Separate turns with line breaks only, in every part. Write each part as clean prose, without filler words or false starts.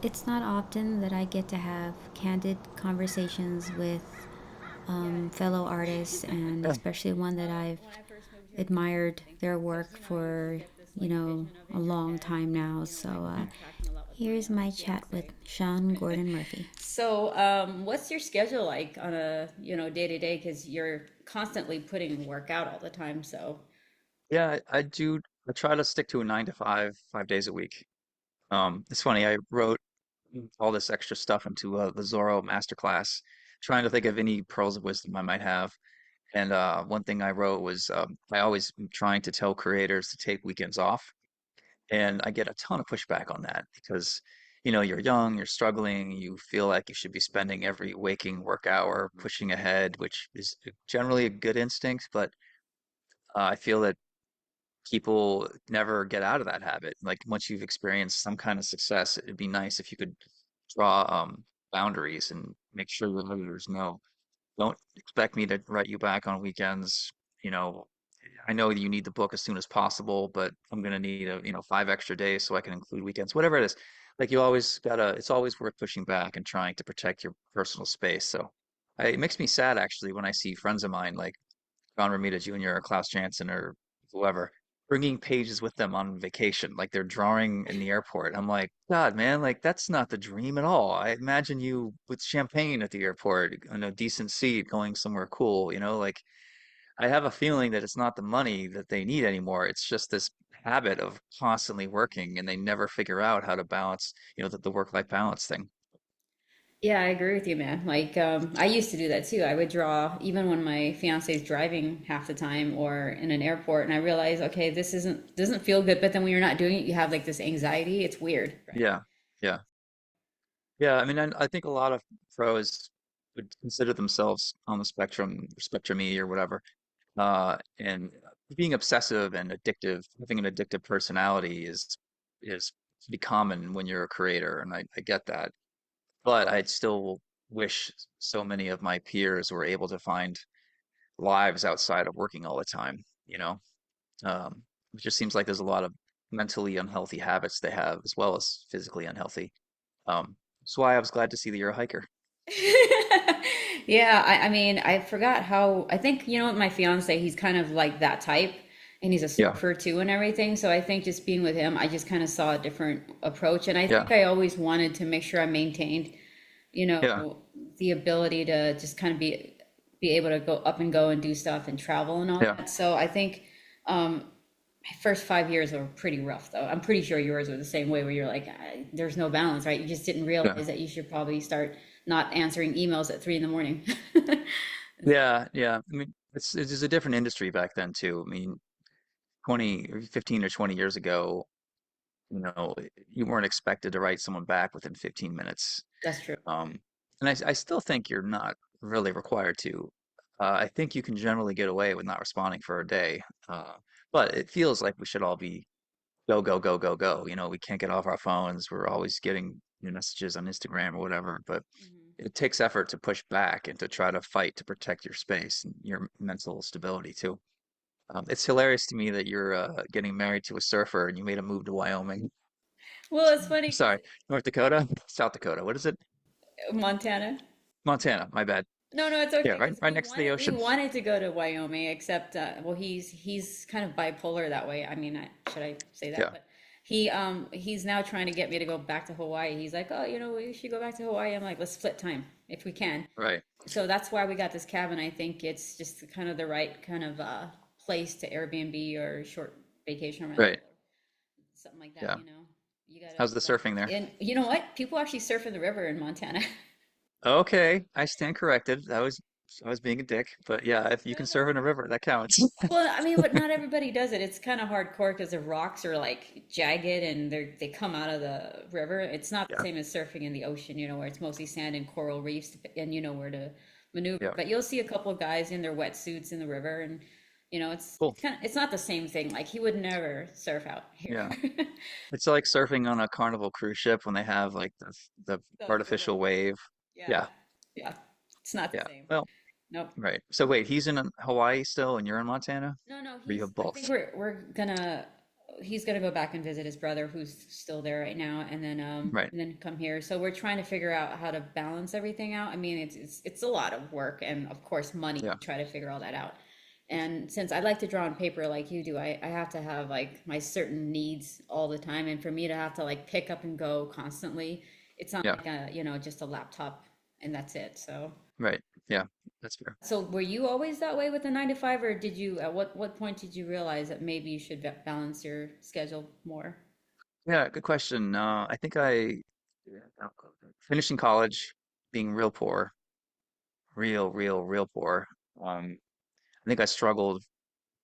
It's not often that I get to have candid conversations with fellow artists, and
Yeah.
especially one that I've admired their work for, a long time now. So here's my chat with Sean Gordon Murphy.
So, what's your schedule like on a day to day? Because you're constantly putting work out all the time. So,
Yeah, I do. I try to stick to a 9 to 5, 5 days a week. It's funny. I wrote all this extra stuff into the Zorro masterclass, trying to think of any pearls of wisdom I might have. And one thing I wrote was I always am trying to tell creators to take weekends off, and I get a ton of pushback on that because, you're young, you're struggling, you feel like you should be spending every waking work hour pushing ahead, which is generally a good instinct, but I feel that people never get out of that habit. Like once you've experienced some kind of success, it'd be nice if you could draw boundaries and make sure your editors know. Don't expect me to write you back on weekends. You know, I know you need the book as soon as possible, but I'm gonna need 5 extra days so I can include weekends, whatever it is. Like you always gotta, it's always worth pushing back and trying to protect your personal space. So it makes me sad actually when I see friends of mine like John Romita Jr. or Klaus Janson or whoever bringing pages with them on vacation, like they're drawing in the airport. I'm like, God, man, like that's not the dream at all. I imagine you with champagne at the airport in a decent seat going somewhere cool, like I have a feeling that it's not the money that they need anymore. It's just this habit of constantly working and they never figure out how to balance, the work-life balance thing.
yeah, I agree with you, man. Like, I used to do that too. I would draw even when my fiance is driving half the time or in an airport, and I realize, okay, this isn't doesn't feel good. But then when you're not doing it, you have like this anxiety. It's weird, right?
Yeah. Yeah. Yeah, I mean, I think a lot of pros would consider themselves on the spectrum E or whatever. And being obsessive and addictive, having an addictive personality is pretty common when you're a creator, and I get that. But I still wish so many of my peers were able to find lives outside of working all the time, you know? It just seems like there's a lot of mentally unhealthy habits they have as well as physically unhealthy. That's why I was glad to see that you're a hiker.
Yeah, I mean, I forgot how, I think, my fiance, he's kind of like that type, and he's a
Yeah,
surfer too and everything. So I think just being with him, I just kind of saw a different approach. And I
yeah,
think I always wanted to make sure I maintained, you
yeah,
know, the ability to just kind of be able to go up and go and do stuff and travel and all
yeah.
that. So I think my first 5 years were pretty rough, though. I'm pretty sure yours were the same way, where you're like, there's no balance, right? You just didn't
Yeah.
realize that you should probably start not answering emails at 3 in the morning.
Yeah, yeah. I mean, it's a different industry back then too. I mean, 20 or 15 or 20 years ago, you weren't expected to write someone back within 15 minutes.
That's true.
Um, and I still think you're not really required to. I think you can generally get away with not responding for a day. But it feels like we should all be go, go, go, go, go. We can't get off our phones. We're always getting new messages on Instagram or whatever. But it takes effort to push back and to try to fight to protect your space and your mental stability too. It's hilarious to me that you're getting married to a surfer and you made a move to Wyoming.
Well, it's funny because
Sorry, North Dakota, South Dakota. What is it?
Montana.
Montana. My bad.
No, no, it's
Yeah,
okay
right,
because
right next to the
we
ocean.
wanted to go to Wyoming, except well, he's kind of bipolar that way. I mean, should I say that?
Yeah,
But he's now trying to get me to go back to Hawaii. He's like, oh, we should go back to Hawaii. I'm like, let's split time if we can.
right,
So that's why we got this cabin. I think it's just kind of the right kind of place to Airbnb or short vacation rental
right.
or something like that.
Yeah.
You gotta
How's the surfing there?
and you know what? People actually surf in the river in Montana.
Okay, I stand corrected. I was being a dick, but yeah, if you can surf in a river, that counts.
Well, I mean, but not everybody does it. It's kind of hardcore because the rocks are like jagged and they come out of the river. It's not the
Yeah,
same as surfing in the ocean, where it's mostly sand and coral reefs and you know where to maneuver.
yeah.
But you'll see a couple of guys in their wetsuits in the river, and
Cool.
it's not the same thing. Like he would never surf out here.
Yeah. It's like surfing on a Carnival cruise ship when they have like the
The
artificial
wave.
wave.
Yeah,
Yeah,
yeah. It's not the
yeah.
same.
Well,
Nope.
right. So wait, he's in Hawaii still, and you're in Montana,
No, no,
or you have
I think
both?
we're gonna. he's gonna go back and visit his brother who's still there right now,
Right.
and then come here. So we're trying to figure out how to balance everything out. I mean, it's a lot of work and of course money
Yeah.
to try to figure all that out. And since I like to draw on paper like you do, I have to have like my certain needs all the time. And for me to have to like pick up and go constantly, it's not
Yeah.
like a, just a laptop and that's it. So,
Right. Yeah. That's fair.
so were you always that way with the 9 to 5, or did you, at what point did you realize that maybe you should balance your schedule more?
Yeah. Good question. I think yeah, finishing college, being real poor, real poor. I think I struggled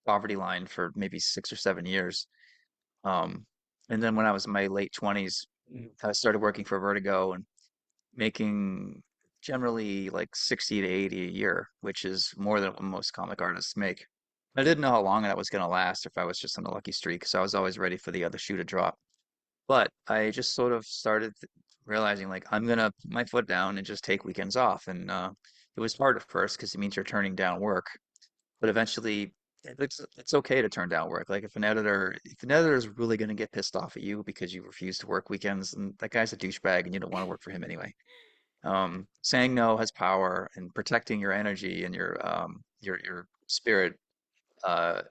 poverty line for maybe 6 or 7 years. Um, and then when I was in my late 20s, I started working for Vertigo and making generally like 60 to 80 a year, which is more than what most comic artists make. I didn't know how long that was going to last, if I was just on a lucky streak, so I was always ready for the other shoe to drop. But I just sort of started realizing like I'm gonna put my foot down and just take weekends off. And it was hard at first because it means you're turning down work, but eventually it's okay to turn down work. Like if an editor is really gonna get pissed off at you because you refuse to work weekends, and that guy's a douchebag and you don't want to work for him anyway. Saying no has power, and protecting your energy and your spirit uh,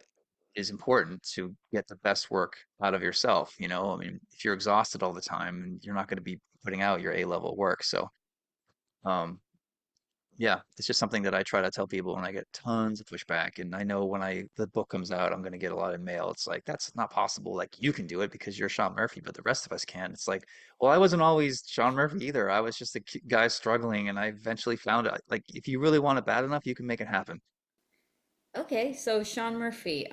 is important to get the best work out of yourself. I mean, if you're exhausted all the time, you're not going to be putting out your A-level work. So, um, yeah, it's just something that I try to tell people when I get tons of pushback. And I know when the book comes out, I'm going to get a lot of mail. It's like, that's not possible. Like, you can do it because you're Sean Murphy, but the rest of us can. It's like, well, I wasn't always Sean Murphy either. I was just a guy struggling, and I eventually found it. Like, if you really want it bad enough, you can make it happen.
Okay, so Sean Murphy,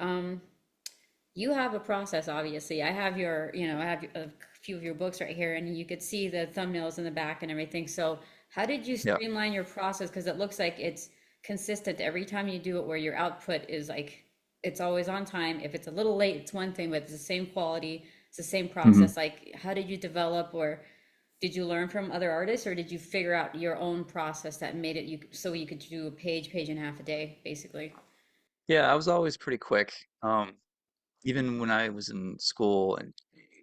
you have a process, obviously. I have I have a few of your books right here, and you could see the thumbnails in the back and everything. So, how did you
Yeah.
streamline your process? Because it looks like it's consistent every time you do it, where your output is like it's always on time. If it's a little late, it's one thing, but it's the same quality, it's the same
hmm
process. Like, how did you develop, or did you learn from other artists, or did you figure out your own process that made it you so you could do a page and a half a day, basically?
Yeah, I was always pretty quick. Even when I was in school and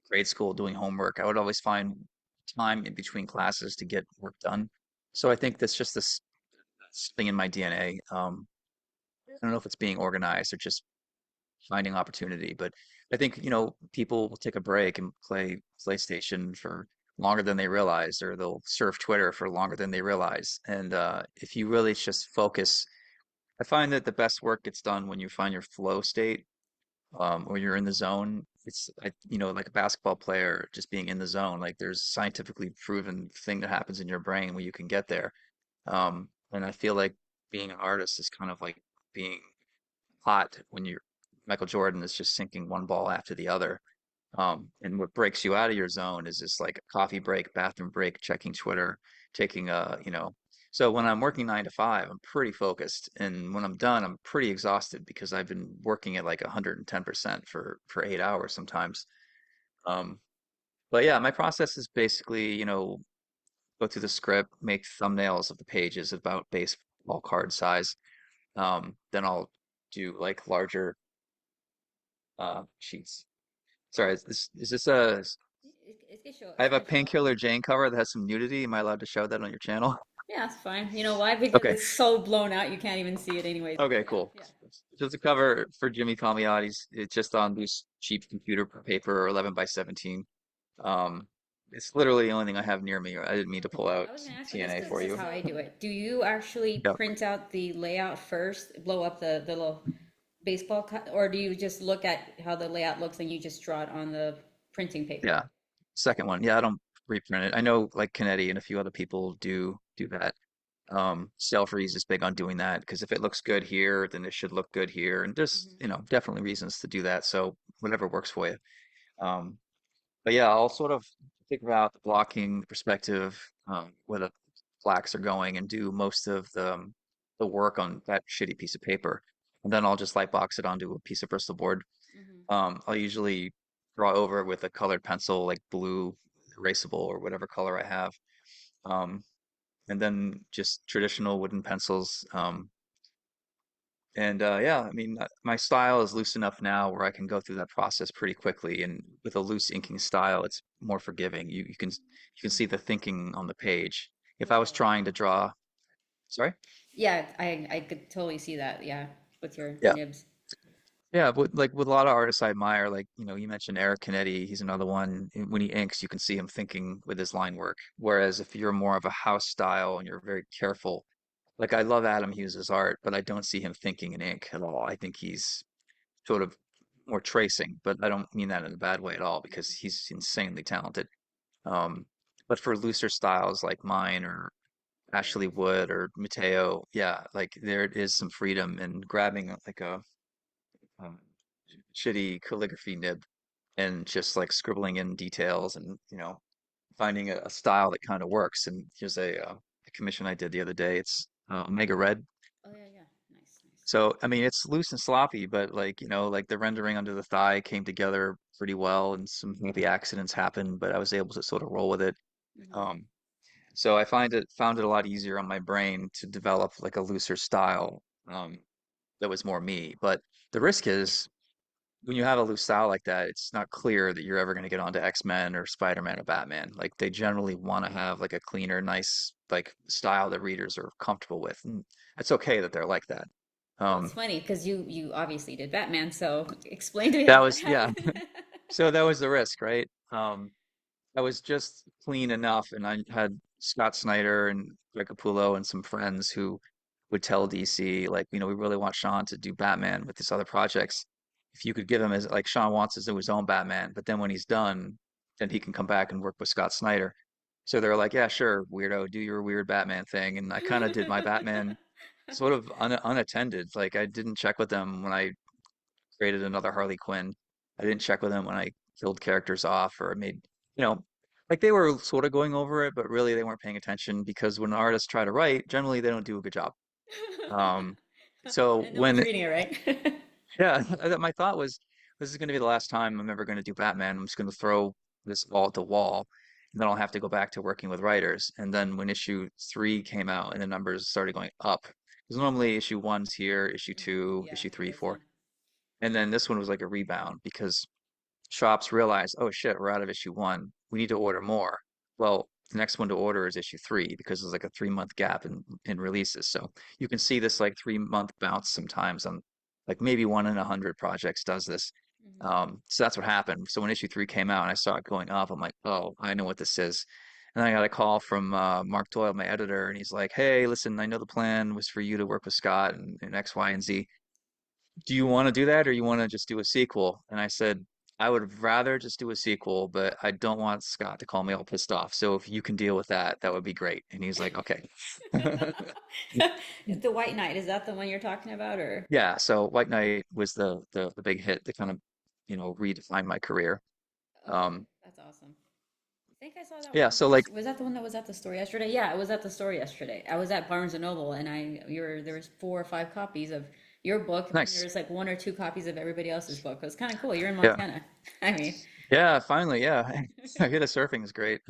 grade school doing homework, I would always find time in between classes to get work done. So I think that's just this thing in my DNA. I don't know if it's being organized or just finding opportunity, but I think, people will take a break and play PlayStation for longer than they realize, or they'll surf Twitter for longer than they realize. And if you really just focus, I find that the best work gets done when you find your flow state, or you're in the zone. Like a basketball player just being in the zone. Like there's scientifically proven thing that happens in your brain where you can get there. And I feel like being an artist is kind of like being hot when you're Michael Jordan is just sinking one ball after the other. And what breaks you out of your zone is just like a coffee break, bathroom break, checking Twitter, taking So when I'm working 9 to 5, I'm pretty focused, and when I'm done, I'm pretty exhausted because I've been working at like 110% for 8 hours sometimes. Um, but yeah, my process is basically, go through the script, make thumbnails of the pages about baseball card size. Then I'll do like larger sheets. Sorry, is this a
It can show.
I
It's
have a
gonna show up.
Painkiller Jane cover that has some nudity. Am I allowed to show that on your channel?
Yeah, it's fine. You know why? Because
Okay.
it's so blown out, you can't even see it anyways.
Okay,
Yeah,
cool.
yeah.
Just a cover for Jimmy Palmiotti's. It's just on this cheap computer paper, 11 by 17. Um, it's literally the only thing I have near me. I didn't mean to pull out
I was gonna ask you this
TNA
because
for
this is
you.
how I do it. Do you actually
Yeah.
print out the layout first, blow up the little baseball cut, or do you just look at how the layout looks and you just draw it on the printing paper?
Yeah. Second one. Yeah, I don't reprint it. I know like Kennedy and a few other people do that. Selfreeze is big on doing that because if it looks good here, then it should look good here. And there's,
Hmm.
definitely reasons to do that. So whatever works for you. Um, but yeah, I'll sort of figure out the blocking, the perspective, where the blacks are going, and do most of the work on that shitty piece of paper. And then I'll just light box it onto a piece of Bristol board.
Hmm.
I'll usually draw over it with a colored pencil, like blue, erasable, or whatever color I have. Um, and then just traditional wooden pencils. And yeah, I mean, my style is loose enough now where I can go through that process pretty quickly. And with a loose inking style, it's more forgiving. You can see the thinking on the page. If I
Which I
was
like.
trying to draw, sorry?
Yeah, I could totally see that. Yeah, with your
Yeah.
nibs.
Yeah, but like with a lot of artists I admire, like, you mentioned Eric Canetti, he's another one. When he inks, you can see him thinking with his line work. Whereas if you're more of a house style and you're very careful, like I love Adam Hughes's art, but I don't see him thinking in ink at all. I think he's sort of more tracing, but I don't mean that in a bad way at all because he's insanely talented. Um, but for looser styles like mine or Ashley Wood or Mateo, yeah, like there is some freedom in grabbing like a um, shitty calligraphy nib and just like scribbling in details and finding a style that kind of works. And here's a commission I did the other day. It's Omega Red.
Oh yeah, yeah. Nice, nice.
So I mean it's loose and sloppy, but like like the rendering under the thigh came together pretty well, and some happy accidents happened, but I was able to sort of roll with it.
Hmm.
Um, so I found it a lot easier on my brain to develop like a looser style that was more me. But the risk is when you have a loose style like that, it's not clear that you're ever going to get onto X-Men or Spider-Man or Batman. Like they generally want to have like a cleaner, nice like style that readers are comfortable with. And it's okay that they're like that.
Well, it's
Um,
funny because you obviously did Batman, so explain to me
that
how that
was yeah.
happened.
So that was the risk, right? I was just clean enough, and I had Scott Snyder and Greg Capullo and some friends who would tell DC, like, we really want Sean to do Batman with his other projects. If you could give him his, like, Sean wants to do his own Batman, but then when he's done, then he can come back and work with Scott Snyder. So they're like, yeah, sure, weirdo, do your weird Batman thing. And I kind of did my Batman sort of unattended. Like, I didn't check with them when I created another Harley Quinn. I didn't check with them when I killed characters off or made, you know, like they were sort of going over it, but really they weren't paying attention because when artists try to write, generally they don't do a good job. Um, so
And no one's
when,
reading it, right?
yeah, my thought was this is going to be the last time I'm ever going to do Batman. I'm just going to throw this wall to wall, and then I'll have to go back to working with writers. And then when issue three came out and the numbers started going up, because normally issue one's here, issue two,
Yeah,
issue
it
three,
is. Yeah.
four. And then this one was like a rebound because shops realize, oh shit, we're out of issue one. We need to order more. Well, the next one to order is issue three because there's like a 3 month gap in releases. So you can see this like 3 month bounce sometimes on like maybe one in 100 projects does this.
Hmm.
So that's what happened. So when issue three came out and I saw it going up, I'm like, oh, I know what this is. And then I got a call from Mark Doyle, my editor, and he's like, hey, listen, I know the plan was for you to work with Scott and X, Y, and Z. Do you want to do that or you want to just do a sequel? And I said, I would rather just do a sequel, but I don't want Scott to call me all pissed off. So if you can deal with that, that would be great. And he's like, okay.
The White Knight, is that the one you're talking about, or?
Yeah, so White Knight was the big hit that kind of, redefined my career.
Okay,
Um,
that's awesome. I think I saw that
yeah,
one
so like
was that the one that was at the store yesterday? Yeah, it was at the store yesterday. I was at Barnes and Noble, and there was 4 or 5 copies of your book, and then there
nice.
was like 1 or 2 copies of everybody else's book. It was kind of cool. You're in
Yeah.
Montana. I mean,
Yeah, finally, yeah. I get a surfing is great.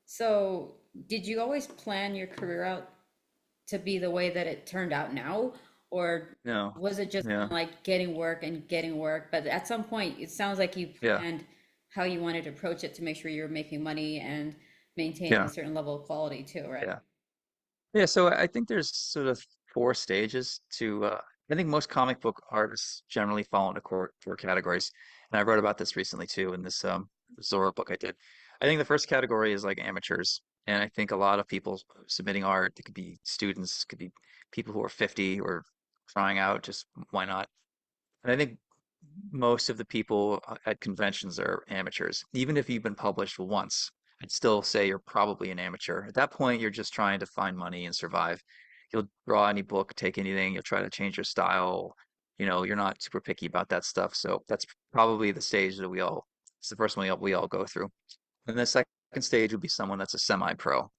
so did you always plan your career out to be the way that it turned out now, or
No.
was it just kind
Yeah.
of like getting work and getting work? But at some point, it sounds like you
Yeah.
planned how you wanted to approach it to make sure you were making money and maintaining a
Yeah.
certain level of quality too, right?
Yeah. Yeah, so I think there's sort of four stages to I think most comic book artists generally fall into four categories. And I wrote about this recently too in this Zora book I did. I think the first category is like amateurs. And I think a lot of people submitting art, it could be students, could be people who are 50 or trying out, just why not? And I think most of the people at conventions are amateurs. Even if you've been published once, I'd still say you're probably an amateur. At that point, you're just trying to find money and survive. You'll draw any book, take anything, you'll try to change your style. You're not super picky about that stuff. So that's probably the stage that it's the first one we all go through. And the second stage would be someone that's a semi-pro.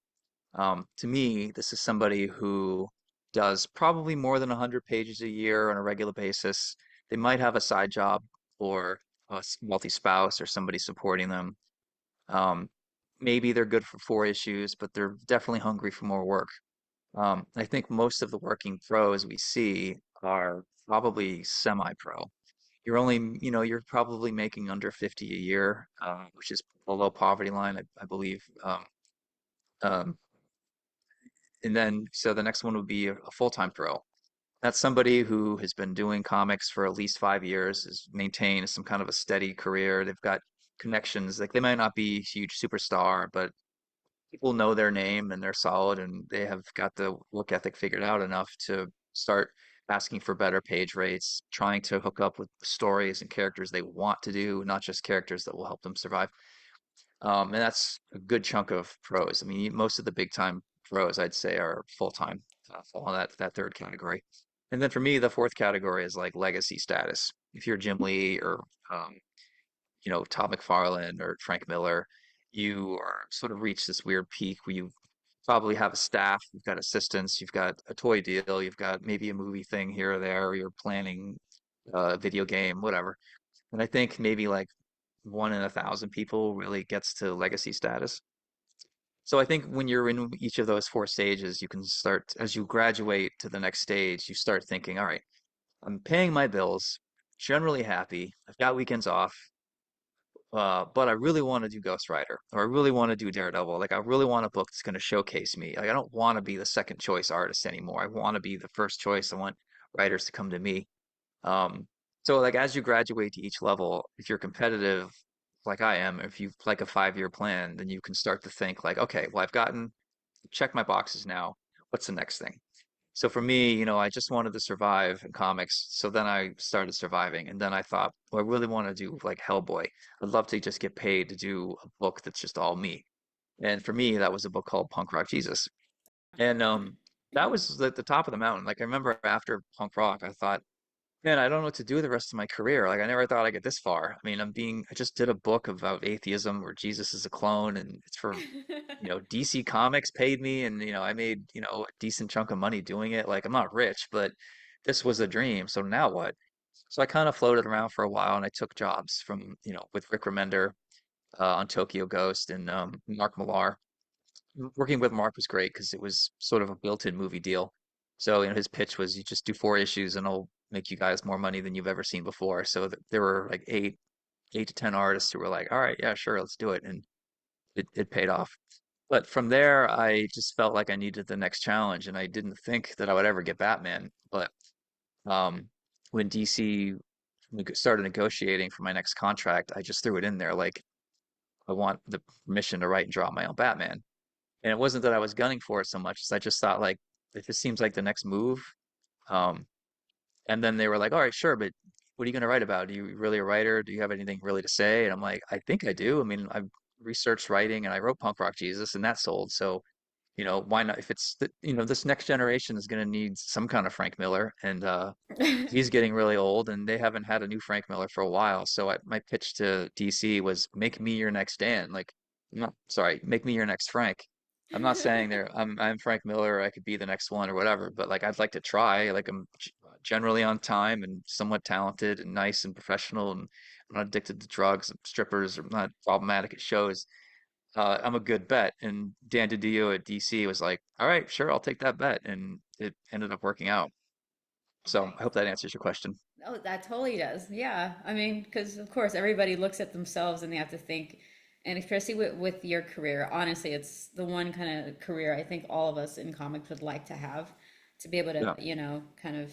To me, this is somebody who does probably more than 100 pages a year on a regular basis. They might have a side job or a wealthy spouse or somebody supporting them. Um, Maybe they're good for 4 issues, but they're definitely hungry for more work. I think most of the working pros we see are probably semi-pro. You're only, you're probably making under 50 a year, which is below poverty line, I believe. Um, and then, so the next one would be a full-time pro. That's somebody who has been doing comics for at least 5 years, has maintained some kind of a steady career. They've got connections. Like they might not be a huge superstar, but people know their name and they're solid and they have got the work ethic figured out enough to start asking for better page rates, trying to hook up with stories and characters they want to do, not just characters that will help them survive. And that's a good chunk of pros. I mean, most of the big time pros, I'd say, are full time, fall in that third category. And then for me, the fourth category is like legacy status. If you're Jim Lee or um, Todd McFarlane or Frank Miller, you are sort of reached this weird peak where you probably have a staff, you've got assistants, you've got a toy deal, you've got maybe a movie thing here or there, or you're planning a video game, whatever. And I think maybe like 1 in 1,000 people really gets to legacy status. So I think when you're in each of those four stages, you can start, as you graduate to the next stage, you start thinking, all right, I'm paying my bills, generally happy, I've got weekends off, but I really want to do Ghost Rider, or I really want to do Daredevil. Like I really want a book that's going to showcase me. Like I don't want to be the second choice artist anymore. I want to be the first choice. I want writers to come to me. Um, so like as you graduate to each level, if you're competitive like I am, if you've like a 5-year plan, then you can start to think like, okay, well I've gotten check my boxes now. What's the next thing? So for me, I just wanted to survive in comics. So then I started surviving. And then I thought, well, I really want to do like Hellboy. I'd love to just get paid to do a book that's just all me. And for me, that was a book called Punk Rock Jesus. And that was at the top of the mountain. Like I remember after Punk Rock, I thought, man, I don't know what to do with the rest of my career. Like I never thought I'd get this far. I mean, I just did a book about atheism where Jesus is a clone and it's for DC Comics paid me and, I made, a decent chunk of money doing it. Like I'm not rich, but this was a dream. So now what? So I kind of floated around for a while and I took jobs from, with Rick Remender on Tokyo Ghost and Mark Millar. Working with Mark was great because it was sort of a built-in movie deal. So, his pitch was you just do 4 issues and I'll make you guys more money than you've ever seen before. So there were like eight to 10 artists who were like, all right, yeah, sure, let's do it. And it paid off. But from there, I just felt like I needed the next challenge, and I didn't think that I would ever get Batman. But um, when DC started negotiating for my next contract, I just threw it in there like I want the permission to write and draw my own Batman. And it wasn't that I was gunning for it so much as I just thought like it just seems like the next move. Um, and then they were like, all right, sure, but what are you going to write about? Are you really a writer? Do you have anything really to say? And I'm like, I think I do. I mean, I've researched writing and I wrote Punk Rock Jesus and that sold. So, why not? If it's, this next generation is going to need some kind of Frank Miller and he's getting really old and they haven't had a new Frank Miller for a while. So my pitch to DC was make me your next Dan. Like, no, sorry, make me your next Frank. I'm not saying I'm Frank Miller or I could be the next one or whatever, but like I'd like to try. Like I'm generally on time and somewhat talented and nice and professional and I'm not addicted to drugs and strippers or not problematic at shows. I'm a good bet. And Dan DiDio at DC was like, all right, sure, I'll take that bet. And it ended up working out. So I
Nice.
hope that answers your question.
Oh, that totally does. Yeah. I mean, because of course everybody looks at themselves and they have to think, and especially with your career, honestly, it's the one kind of career I think all of us in comics would like to have, to be able to,
Yeah.
kind of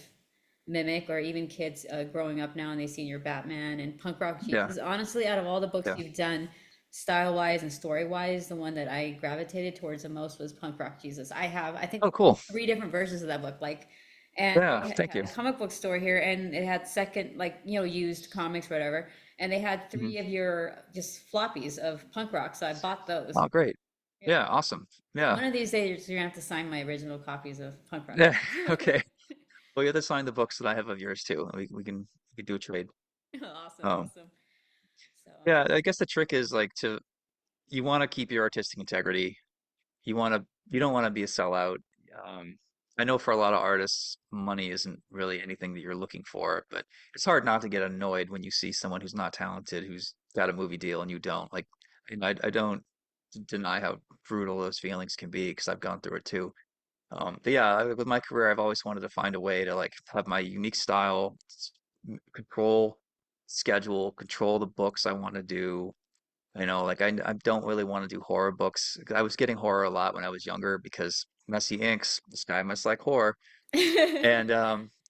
mimic, or even kids growing up now and they see your Batman and Punk Rock
Yeah.
Jesus. Honestly, out of all the books
Yeah.
you've done, style wise and story wise, the one that I gravitated towards the most was Punk Rock Jesus. I think,
Oh, cool.
three different versions of that book. Like, and
Yeah.
I
Thank
had
you.
a comic book store here, and it had second, like, used comics, whatever. And they had
Mhm.
three of your just floppies of punk rock, so I bought those.
Oh, great.
Yeah.
Yeah. Awesome.
So
Yeah.
one of these days, you're gonna have to sign my original copies of punk rock.
Yeah. Okay. Well, you have to sign the books that I have of yours too. We can do a trade.
Awesome,
Um,
awesome. So,
yeah, I guess the trick is like you want to keep your artistic integrity. You don't want to be a sellout. Um, I know for a lot of artists, money isn't really anything that you're looking for, but it's hard not to get annoyed when you see someone who's not talented, who's got a movie deal and you don't. Like, I don't deny how brutal those feelings can be because I've gone through it too. But yeah, with my career, I've always wanted to find a way to like have my unique style, control schedule, control the books I want to do. Like I don't really want to do horror books. I was getting horror a lot when I was younger because Messy Inks, this guy must like horror. And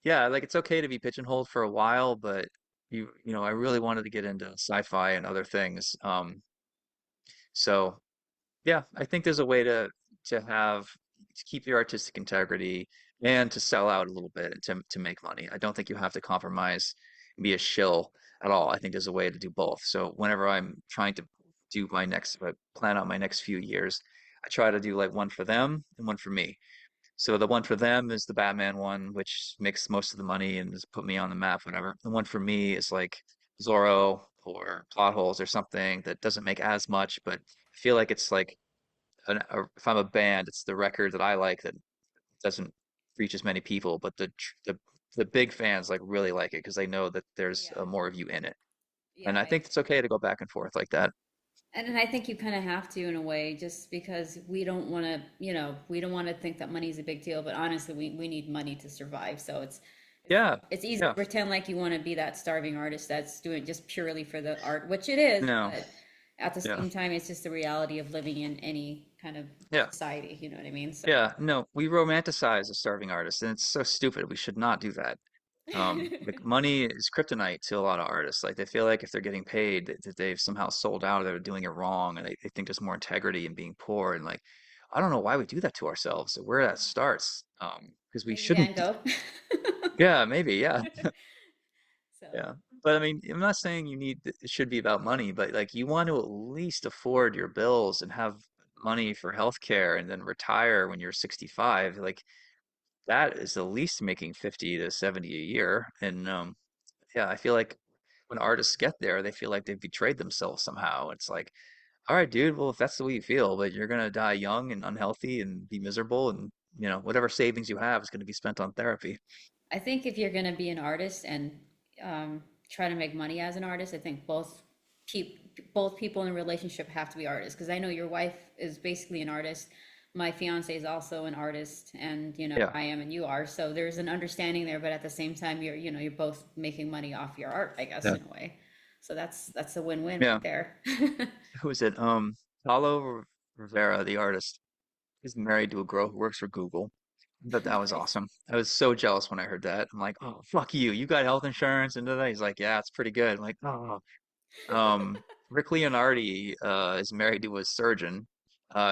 yeah, like it's okay to be pigeonholed for a while, but I really wanted to get into sci-fi and other things. So yeah, I think there's a way to keep your artistic integrity and to sell out a little bit and to make money. I don't think you have to compromise and be a shill at all. I think there's a way to do both. So whenever I'm trying to plan out my next few years, I try to do like one for them and one for me. So the one for them is the Batman one, which makes most of the money and has put me on the map, whatever. The one for me is like Zorro or Plot Holes or something that doesn't make as much, but I feel like it's like if I'm a band, it's the record that I like that doesn't reach as many people, but the big fans like really like it because they know that there's
Yeah.
more of you in it.
Yeah,
And I think it's okay to go back and forth like that.
and I think you kind of have to in a way, just because we don't want to, we don't want to think that money is a big deal, but honestly, we need money to survive. So
Yeah.
it's easy to
Yeah.
pretend like you want to be that starving artist that's doing it just purely for the art, which it is,
No.
but at the
Yeah.
same time, it's just the reality of living in any kind of
Yeah.
society, you know what I mean? So
Yeah. No, we romanticize a starving artist, and it's so stupid. We should not do that. Like money is kryptonite to a lot of artists. Like they feel like if they're getting paid, that they've somehow sold out or they're doing it wrong, and they think there's more integrity in being poor. And like, I don't know why we do that to ourselves or where that starts. Because we
maybe
shouldn't.
Van Gogh.
Yeah, maybe. Yeah,
So
yeah. But I mean, I'm not saying it should be about money, but like you want to at least afford your bills and have money for healthcare and then retire when you're 65. Like that is the least making 50 to 70 a year. And yeah, I feel like when artists get there, they feel like they've betrayed themselves somehow. It's like, all right, dude, well, if that's the way you feel, but you're gonna die young and unhealthy and be miserable, and whatever savings you have is gonna be spent on therapy.
I think if you're going to be an artist and try to make money as an artist, I think both people in a relationship have to be artists. Because I know your wife is basically an artist. My fiance is also an artist, and
Yeah,
I am, and you are. So there's an understanding there, but at the same time, you're both making money off your art, I guess,
yeah,
in a way. So that's a win-win
yeah.
right there.
Who is it? Paulo Rivera, the artist, is married to a girl who works for Google. But that was
Nice.
awesome. I was so jealous when I heard that. I'm like, oh, fuck you. You got health insurance and da. He's like, yeah, it's pretty good. I'm like, oh. Rick Leonardi is married to a surgeon.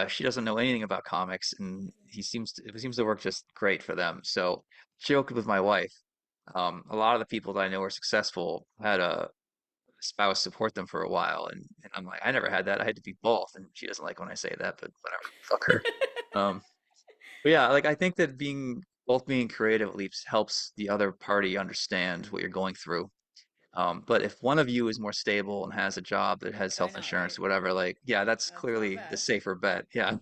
She doesn't know anything about comics, and it seems to work just great for them. So, joked with my wife. A lot of the people that I know are successful had a spouse support them for a while, and I'm like, I never had that. I had to be both, and she doesn't like when I say that, but whatever. Fuck her. Um, but yeah, like I think that being creative at least helps the other party understand what you're going through. But if one of you is more stable and has a job that has
I
health
know, right?
insurance or whatever, like, yeah, that's
That's not
clearly the
bad.
safer bet. Yeah.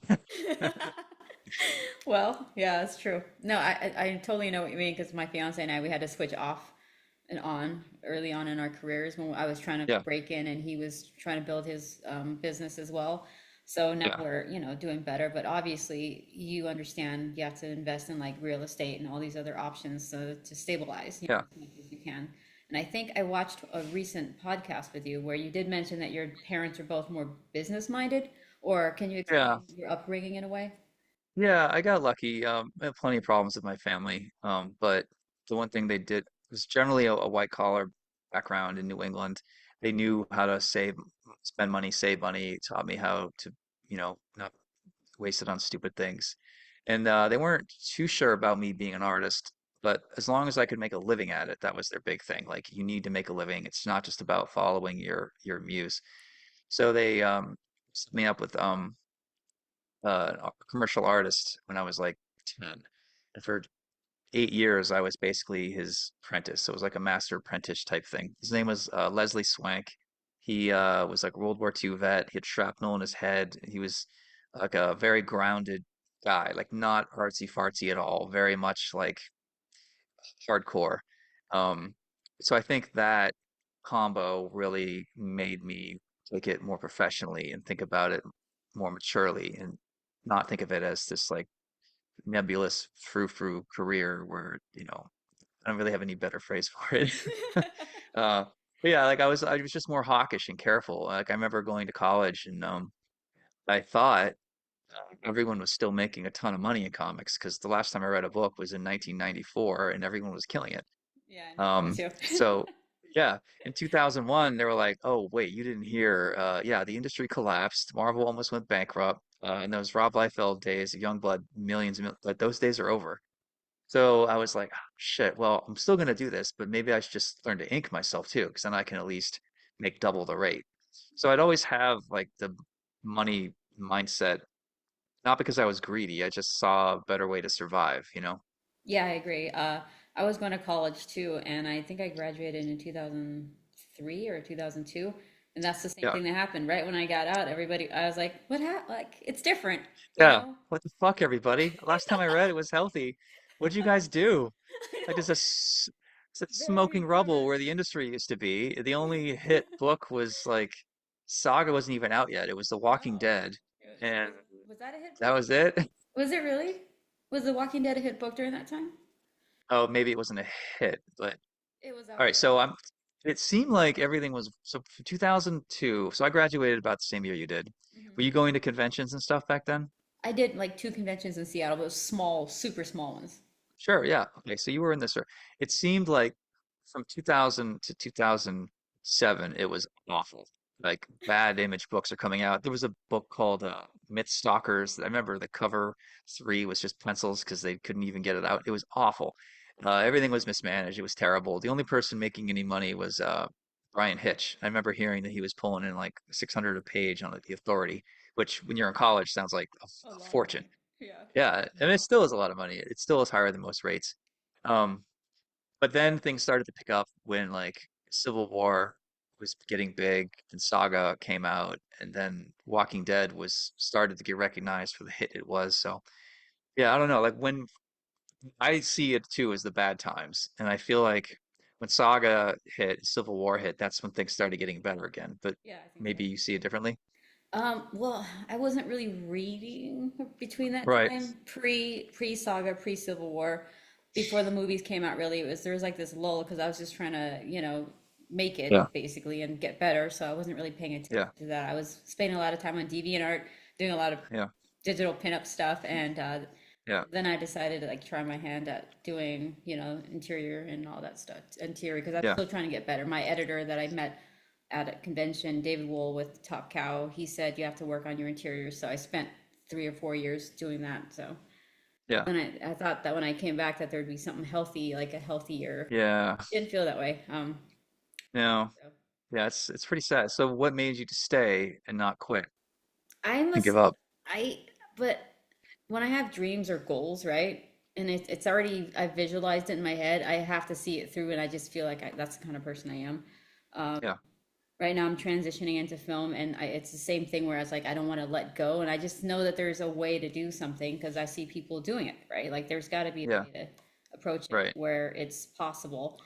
Well, yeah, that's true. No, I totally know what you mean, because my fiance and I, we had to switch off and on early on in our careers when I was trying to
Yeah.
break in and he was trying to build his business as well. So now
Yeah.
we're, doing better, but obviously you understand you have to invest in like real estate and all these other options so to stabilize,
Yeah.
as much as you can. And I think I watched a recent podcast with you where you did mention that your parents are both more business minded, or can you
Yeah.
explain your upbringing in a way?
Yeah. I got lucky. I had plenty of problems with my family. But the one thing they did was generally a white collar background in New England. They knew how to spend money, save money, taught me how to, not waste it on stupid things. And they weren't too sure about me being an artist, but as long as I could make a living at it, that was their big thing. Like you need to make a living. It's not just about following your muse. So they set me up with a commercial artist when I was like 10. And for 8 years, I was basically his apprentice. So it was like a master apprentice type thing. His name was Leslie Swank. He was like a World War II vet. He had shrapnel in his head. He was like a very grounded guy, like not artsy fartsy at all, very much like hardcore. Um, so I think that combo really made me take it more professionally and think about it more maturely and not think of it as this like nebulous frou-frou career where, I don't really have any better phrase for it. Uh, but yeah, like I was just more hawkish and careful. Like I remember going to college and I thought everyone was still making a ton of money in comics because the last time I read a book was in 1994 and everyone was killing it.
Yeah, I know that
Um,
too.
so yeah, in 2001 they were like, "Oh wait, you didn't hear? Yeah, the industry collapsed. Marvel almost went bankrupt. And those Rob Liefeld days, Youngblood, millions, but those days are over." So I was like, "Ah, shit, well, I'm still gonna do this, but maybe I should just learn to ink myself too, because then I can at least make double the rate." So I'd always have like the money mindset, not because I was greedy, I just saw a better way to survive, you know?
Yeah, I agree. I was going to college too, and I think I graduated in 2003 or 2002. And that's the same
Yeah.
thing that happened right when I got out. Everybody, I was like, what happened? Like, it's different, you
Yeah.
know?
What the fuck, everybody? Last time I read it was healthy. What'd you guys do?
I
Like
know.
it's a
Very
smoking rubble
different.
where the industry used to be. The only hit book was like Saga wasn't even out yet. It was The Walking
Oh,
Dead. And
was that a hit
that
book?
was it.
Was it really? Was The Walking Dead a hit book during that time?
Oh, maybe it wasn't a hit, but
It was
all
out
right.
there.
So it seemed like everything was so for 2002. So I graduated about the same year you did.
Hmm.
Were you going to conventions and stuff back then?
I did like two conventions in Seattle, but it was small, super small ones.
Sure, yeah. Okay, so you were in this. It seemed like from 2000 to 2007, it was awful. Like bad image books are coming out. There was a book called Myth Stalkers. I remember the cover three was just pencils because they couldn't even get it out. It was awful. Everything was mismanaged. It was terrible. The only person making any money was Brian Hitch. I remember hearing that he was pulling in like 600 a page on the Authority, which when you're in college sounds like
A
a
lot of
fortune.
money. Yeah.
Yeah, and it still is a lot of money. It still is higher than most rates. Um, but then things started to pick up when like Civil War was getting big and Saga came out, and then Walking Dead was started to get recognized for the hit it was. So yeah, I don't know. Like when I see it too as the bad times, and I feel like when Saga hit, Civil War hit, that's when things started getting better again. But
Yeah, I think so.
maybe you see it differently.
Well, I wasn't really reading between that
Right.
time, pre Saga, pre Civil War, before the movies came out. Really, it was there was like this lull because I was just trying to, make
Yeah.
it basically and get better. So I wasn't really paying attention
Yeah.
to that. I was spending a lot of time on DeviantArt, doing a lot of
Yeah.
digital pinup stuff, and
Yeah.
then I decided to like try my hand at doing, interior and all that stuff, interior, because I'm
Yeah.
still trying to get better. My editor that I met at a convention, David Wool with Top Cow, he said you have to work on your interiors. So I spent 3 or 4 years doing that. So
Yeah.
then I thought that when I came back that there'd be something healthy, like a healthier.
Yeah.
Didn't feel that way.
No.
So
Yeah, it's pretty sad. So what made you to stay and not quit
I
and give
must,
up?
I, but when I have dreams or goals, right? And it's already, I've visualized it in my head. I have to see it through, and I just feel like that's the kind of person I am.
Yeah.
Right now I'm transitioning into film, and it's the same thing where I was like, I don't want to let go, and I just know that there's a way to do something because I see people doing it, right? Like there's got to be a
Yeah.
way to approach it
Right.
where it's possible.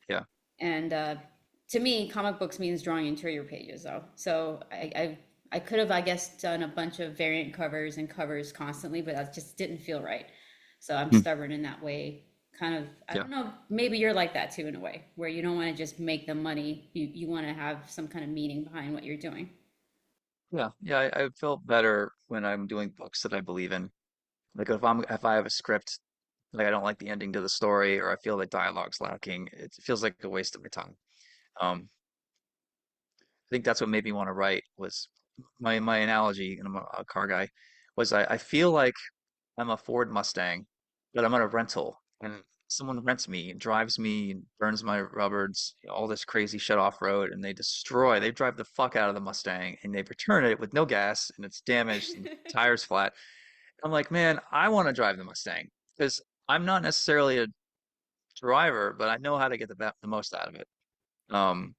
Yeah.
And to me, comic books means drawing interior pages, though. So I could have, I guess, done a bunch of variant covers and covers constantly, but that just didn't feel right. So I'm
Hmm.
stubborn in that way. Kind of, I
Yeah.
don't know, maybe you're like that too in a way, where you don't want to just make the money. You want to have some kind of meaning behind what you're doing.
Yeah. Yeah. I felt better when I'm doing books that I believe in. Like if I have a script, like I don't like the ending to the story or I feel like dialogue's lacking, it feels like a waste of my time. Um, I think that's what made me want to write was my analogy, and I'm a car guy, was I feel like I'm a Ford Mustang, but I'm on a rental, and someone rents me and drives me and burns my rubbers, all this crazy shit off road, and they drive the fuck out of the Mustang, and they return it with no gas, and it's damaged, and the tires flat. I'm like, man, I want to drive the Mustang because I'm not necessarily a driver, but I know how to get the most out of it. Um,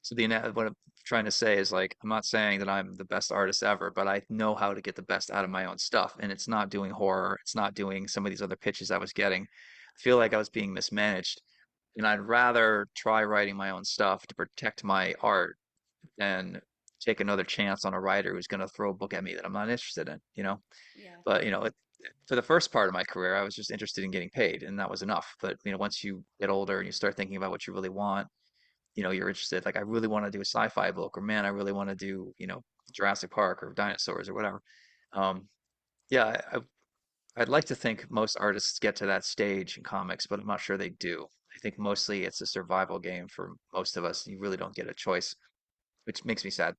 so what I'm trying to say is like I'm not saying that I'm the best artist ever, but I know how to get the best out of my own stuff, and it's not doing horror. It's not doing some of these other pitches I was getting. I feel like I was being mismanaged, and I'd rather try writing my own stuff to protect my art than take another chance on a writer who's going to throw a book at me that I'm not interested in, you know?
Yeah.
But, for the first part of my career, I was just interested in getting paid, and that was enough. But once you get older and you start thinking about what you really want, you're interested. Like, I really want to do a sci-fi book, or man, I really want to do, Jurassic Park or dinosaurs or whatever. Um, yeah, I'd like to think most artists get to that stage in comics, but I'm not sure they do. I think mostly it's a survival game for most of us. You really don't get a choice, which makes me sad.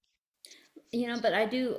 But I do.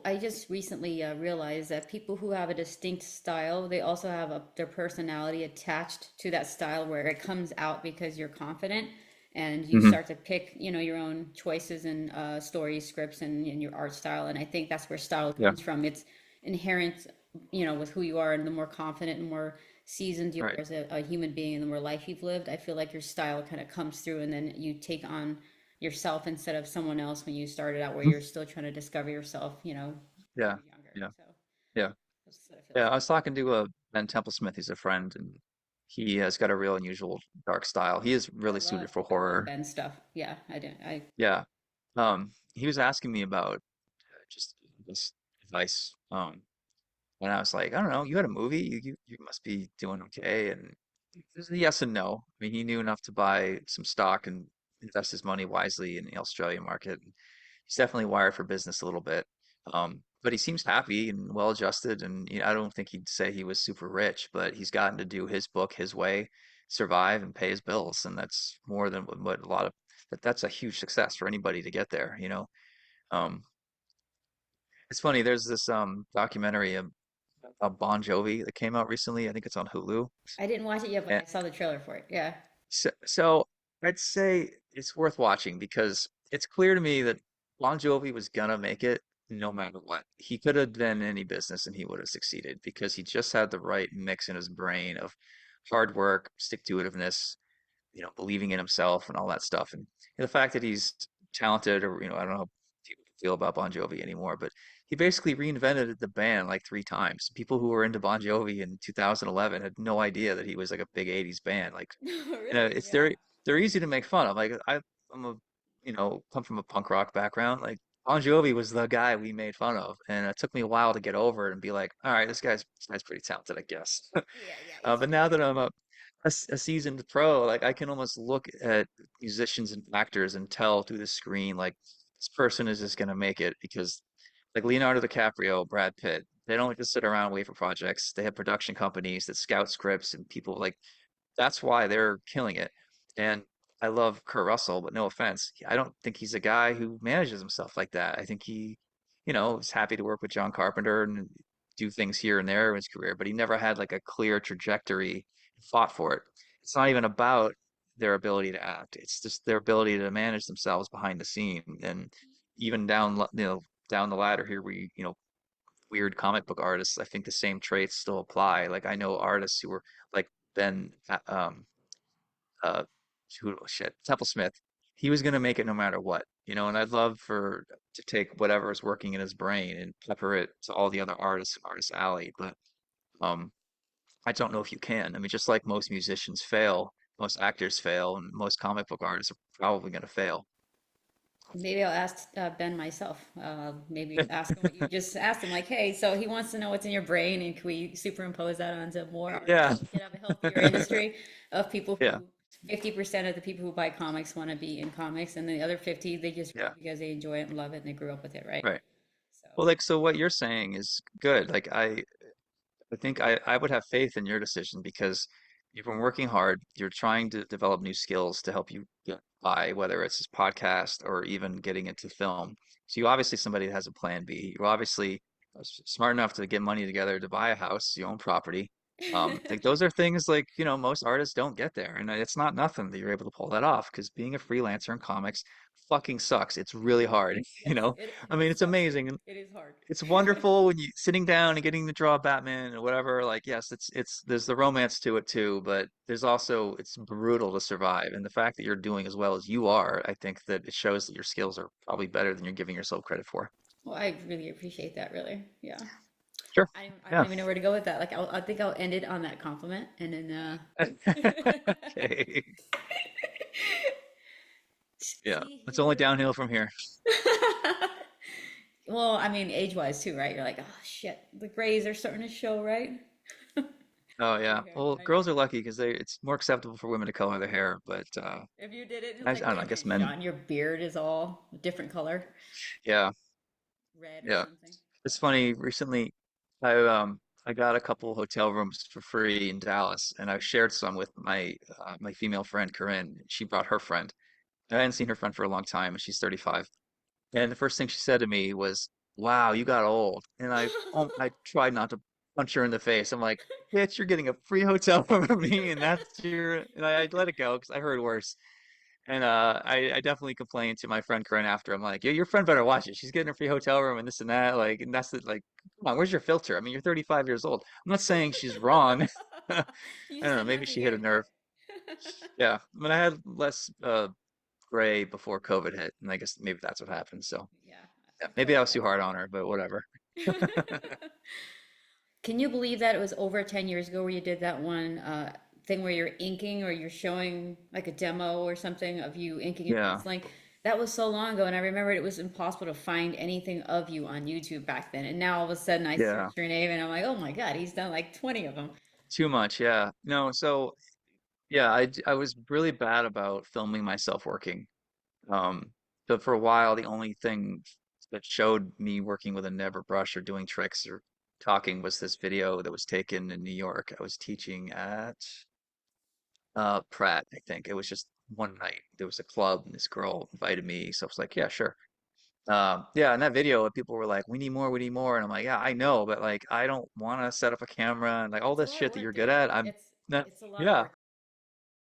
I just recently realized that people who have a distinct style, they also have their personality attached to that style, where it comes out because you're confident and you
Hmm.
start to pick, your own choices and story scripts and your art style. And I think that's where style
Yeah,
comes from. It's inherent, with who you are, and the more confident and more seasoned you
right.
are as a human being, and the more life you've lived, I feel like your style kind of comes through, and then you take on yourself instead of someone else when you started out, where
Mhm.
you're still trying to discover yourself, when
Yeah,
you're younger.
yeah,
So
yeah.
that's what it feels
Yeah, I
like.
was talking to Ben Templesmith. He's a friend, and he has got a real unusual dark style. He is
Oh,
really suited for
I love
horror.
Ben's stuff. Yeah, I do. I
Yeah. He was asking me about just this advice. And I was like, I don't know, you had a movie, you must be doing okay. And it was a yes and no. I mean, he knew enough to buy some stock and invest his money wisely in the Australian market. He's definitely wired for business a little bit. But he seems happy and well adjusted. And I don't think he'd say he was super rich, but he's gotten to do his book his way, survive and pay his bills. And that's more than what a lot of that's a huge success for anybody to get there. Um, it's funny, there's this documentary of Bon Jovi that came out recently. I think it's on Hulu.
I didn't watch it yet, but
And
I saw the trailer for it. Yeah.
so I'd say it's worth watching because it's clear to me that Bon Jovi was gonna make it no matter what. He could have been in any business and he would have succeeded because he just had the right mix in his brain of hard work, stick-to-itiveness, believing in himself and all that stuff. And the fact that he's talented, or, I don't know how people feel about Bon Jovi anymore, but he basically reinvented the band like three times. People who were into Bon Jovi in 2011 had no idea that he was like a big 80s band. Like,
Really?
it's
Yeah.
they're easy to make fun of. Like, I'm a, come from a punk rock background. Like, Bon Jovi was the guy we made fun of, and it took me a while to get over it and be like, all right, this guy's pretty talented, I guess.
Yeah, yeah. It's
But
true.
now that I'm a seasoned pro, like, I can almost look at musicians and actors and tell through the screen, like, this person is just gonna make it because, like, Leonardo DiCaprio, Brad Pitt, they don't just sit around and wait for projects. They have production companies that scout scripts and people like that's why they're killing it. And I love Kurt Russell, but no offense, I don't think he's a guy who manages himself like that. I think he, is happy to work with John Carpenter and do things here and there in his career, but he never had like a clear trajectory, fought for it. It's not even about their ability to act. It's just their ability to manage themselves behind the scene. And even down the ladder here, weird comic book artists, I think the same traits still apply. Like, I know artists who were like Ben, uh, Temple Smith. He was gonna make it no matter what. And I'd love for to take whatever is working in his brain and pepper it to all the other artists in Artist Alley. But um, I don't know if you can. I mean, just like most musicians fail, most actors fail, and most comic book artists are probably gonna fail.
Maybe I'll ask Ben myself. Maybe ask him what you just asked him. Like, hey, so he wants to know what's in your brain, and can we superimpose that onto more artists?
Yeah,
We could have a healthier industry of people
yeah,
who 50% of the people who buy comics want to be in comics, and the other 50, they just read
yeah.
because they enjoy it and love it and they grew up with it, right?
Right.
So
Well, like, so what you're saying is good. Like, I think I would have faith in your decision because you've been working hard. You're trying to develop new skills to help you get by, whether it's this podcast or even getting into film. So you obviously somebody that has a plan B. You're obviously smart enough to get money together to buy a house, your own property. Like, those are things like, most artists don't get there. And it's not nothing that you're able to pull that off because being a freelancer in comics fucking sucks. It's really hard, you
yes,
know? I
it
mean, it's
sucks.
amazing
It is hard.
it's wonderful when you sitting down and getting to draw Batman or whatever. Like, yes, it's there's the romance to it too, but there's also it's brutal to survive. And the fact that you're doing as well as you are, I think that it shows that your skills are probably better than you're giving yourself credit for.
Well, I really appreciate that, really. Yeah.
Sure.
I don't
Yeah.
even know where to go with that. Like, I think I'll end it on that compliment, and then
Okay. Yeah.
see,
It's only
you're
downhill from here.
Well, I mean, age-wise too, right? You're like, oh shit, the grays are starting to show, right?
Oh
Your
yeah.
hair.
Well,
I know.
girls are lucky because it's more acceptable for women to color their hair, but
If you did it,
I
like,
don't know.
what
I
do you
guess
mean,
men.
Sean? Your beard is all a different color,
Yeah,
red or
yeah.
something.
It's funny. Recently, I got a couple hotel rooms for free in Dallas, and I shared some with my female friend Corinne. She brought her friend. I hadn't seen her friend for a long time, and she's 35. And the first thing she said to me was, "Wow, you got old." And I tried not to punch her in the face. I'm like, "Bitch, you're getting a free hotel room from me, and that's your." And I let it go because I heard worse. And I definitely complained to my friend Corinne after. I'm like, your friend better watch it. She's getting a free hotel room and this and that. Like, and that's like, come on, where's your filter? I mean, you're 35 years old. I'm not saying she's wrong. I
You
don't know.
said
Maybe
nothing
she hit a
yet.
nerve. Yeah. I mean, I had less gray before COVID hit, and I guess maybe that's what happened. So
Yeah,
yeah,
I
maybe I
totally
was too
get
hard on her, but whatever.
that. Can you believe that it was over 10 years ago where you did that one thing where you're inking or you're showing like a demo or something of you inking and
Yeah.
penciling? That was so long ago, and I remember it was impossible to find anything of you on YouTube back then. And now all of a sudden I
Yeah.
search your name and I'm like, oh my God, he's done like 20 of them.
Too much. Yeah. No. So yeah, I was really bad about filming myself working. Um, but for a while, the only thing that showed me working with a nib or brush or doing tricks or talking was this video that was taken in New York. I was teaching at Pratt, I think. It was just one night. There was a club and this girl invited me, so I was like, yeah, sure. Yeah, in that video, people were like, we need more," and I'm like, yeah, I know, but like, I don't want to set up a camera and like all
It's a
this
lot of
shit that
work,
you're good
dude.
at. I'm
It's
not.
it's a lot of
Yeah,
work.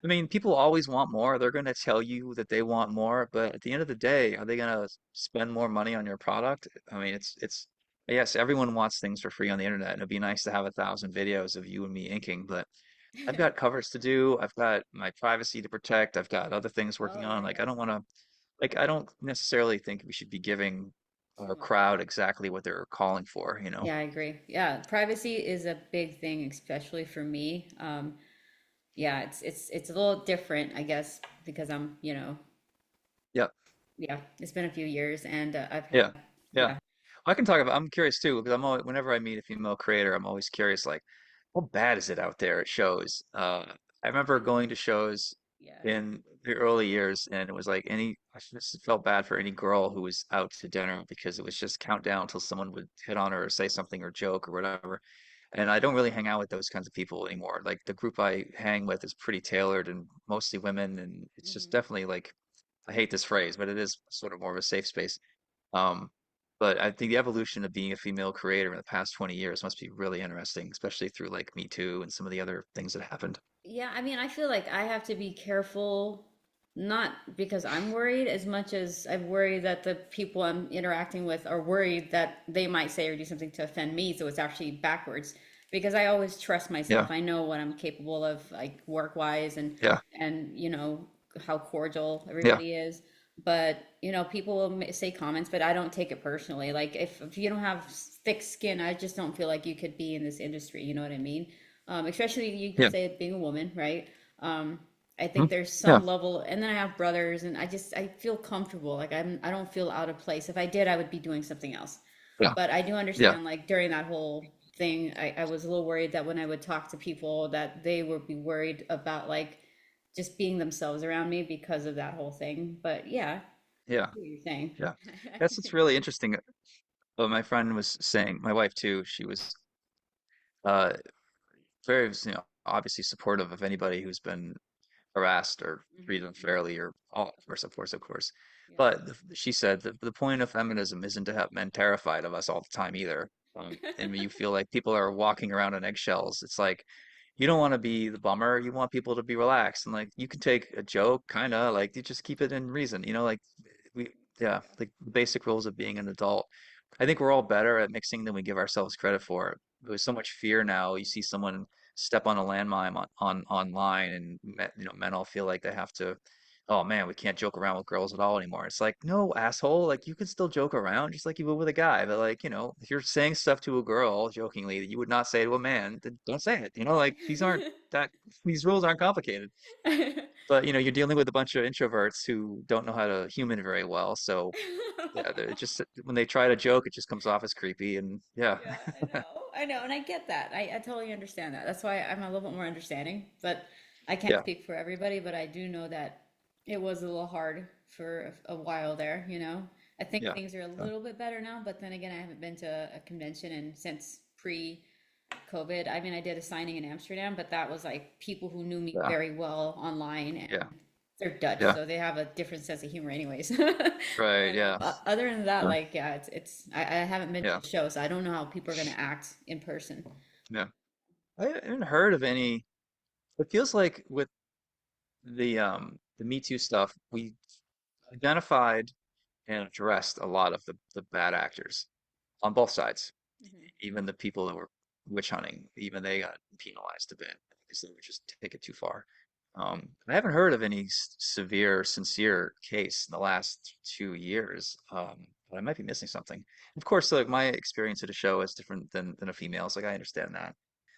I mean, people always want more. They're going to tell you that they want more, but at the end of the day, are they going to spend more money on your product? I mean, yes, everyone wants things for free on the internet, and it'd be nice to have 1,000 videos of you and me inking, but I've got covers to do. I've got my privacy to protect. I've got other things
Oh
working
yeah,
on. Like, I
yeah.
don't want to, like, I don't necessarily think we should be giving
Too
our
much.
crowd exactly what they're calling for, you know?
Yeah, I agree. Yeah, privacy is a big thing, especially for me. Yeah, it's a little different, I guess, because I'm,
Yep.
yeah, it's been a few years and I've
Yeah.
had,
Yeah.
yeah.
I can talk about, I'm curious too, because I'm always, whenever I meet a female creator, I'm always curious, like, how bad is it out there at shows? I remember going to shows
Yeah.
in the early years, and it was like I just felt bad for any girl who was out to dinner because it was just countdown until someone would hit on her or say something or joke or whatever. And I don't really hang out with those kinds of people anymore. Like the group I hang with is pretty tailored and mostly women, and it's just
Hmm.
definitely like, I hate this phrase, but it is sort of more of a safe space. Um, but I think the evolution of being a female creator in the past 20 years must be really interesting, especially through like Me Too and some of the other things that happened.
Yeah, I mean, I feel like I have to be careful, not because I'm worried as much as I worry that the people I'm interacting with are worried that they might say or do something to offend me. So it's actually backwards because I always trust myself.
Yeah,
I know what I'm capable of, like work wise,
yeah,
and how cordial
yeah,
everybody is. But people will say comments, but I don't take it personally. Like if you don't have thick skin, I just don't feel like you could be in this industry. You know what I mean? Especially you could
yeah,
say being a woman, right? Um, I think
mhm,
there's
yeah,
some level, and then I have brothers, and I feel comfortable. Like I don't feel out of place. If I did, I would be doing something else.
yeah,
But I do
yeah,
understand, like during that whole thing, I was a little worried that when I would talk to people, that they would be worried about like just being themselves around me because of that whole thing. But yeah, I
yeah,
see what you're saying.
yeah. That's what's really interesting. My friend was saying, my wife too, she was uh very, obviously supportive of anybody who's been harassed or treated
Hmm.
unfairly or all, of course.
Yeah.
But she said the point of feminism isn't to have men terrified of us all the time either. And when you feel like people are walking around on eggshells, it's like you don't want to be the bummer. You want people to be relaxed and like you can take a joke, kind of like you just keep it in reason. Like we, yeah, like the basic rules of being an adult. I think we're all better at mixing than we give ourselves credit for. There's so much fear now. You see someone step on a landmine on online and men all feel like they have to, oh man, we can't joke around with girls at all anymore. It's like, no, asshole, like you can still joke around just like you would with a guy, but like, if you're saying stuff to a girl jokingly that you would not say to a man, then don't say it. Like these rules aren't complicated. But you're dealing with a bunch of introverts who don't know how to human very well. So yeah, they're just when they try to joke, it just comes off as creepy. And yeah,
Yeah, I know, and I get that. I totally understand that. That's why I'm a little bit more understanding, but I can't
yeah,
speak for everybody, but I do know that it was a little hard for a while there, you know. I think
yeah,
things are a
yeah,
little bit better now, but then again, I haven't been to a convention and since pre-COVID. I mean, I did a signing in Amsterdam, but that was like people who knew me
yeah,
very well online and
yeah,
they're Dutch,
yeah.
so they have a different sense of humor anyways.
Right.
But
Yeah.
other than that,
Yeah.
like, yeah, I haven't been to
Yeah.
a show, so I don't know how people are gonna act in person.
Yeah. I haven't heard of any. It feels like with the Me Too stuff, we identified and addressed a lot of the bad actors on both sides.
Mhm.
Even the people that were witch hunting, even they got penalized a bit because they would just take it too far. I haven't heard of any severe, sincere case in the last 2 years, but I might be missing something. Of course, like my experience at a show is different than a female's. Like I understand that,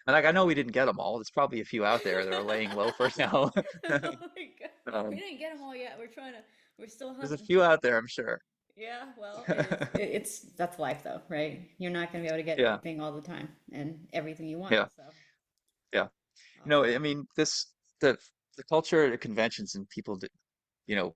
and like I know we didn't get them all. There's probably a few out there that are laying low for now.
Oh my God. We
Um,
didn't get them all yet. We're still
there's a
hunting.
few out there, I'm sure.
Yeah, well, it's that's life though, right? You're not gonna be able to get
Yeah,
everything all the time and everything you want.
yeah,
So
yeah.
awesome.
I mean, the the culture at conventions and people, you know,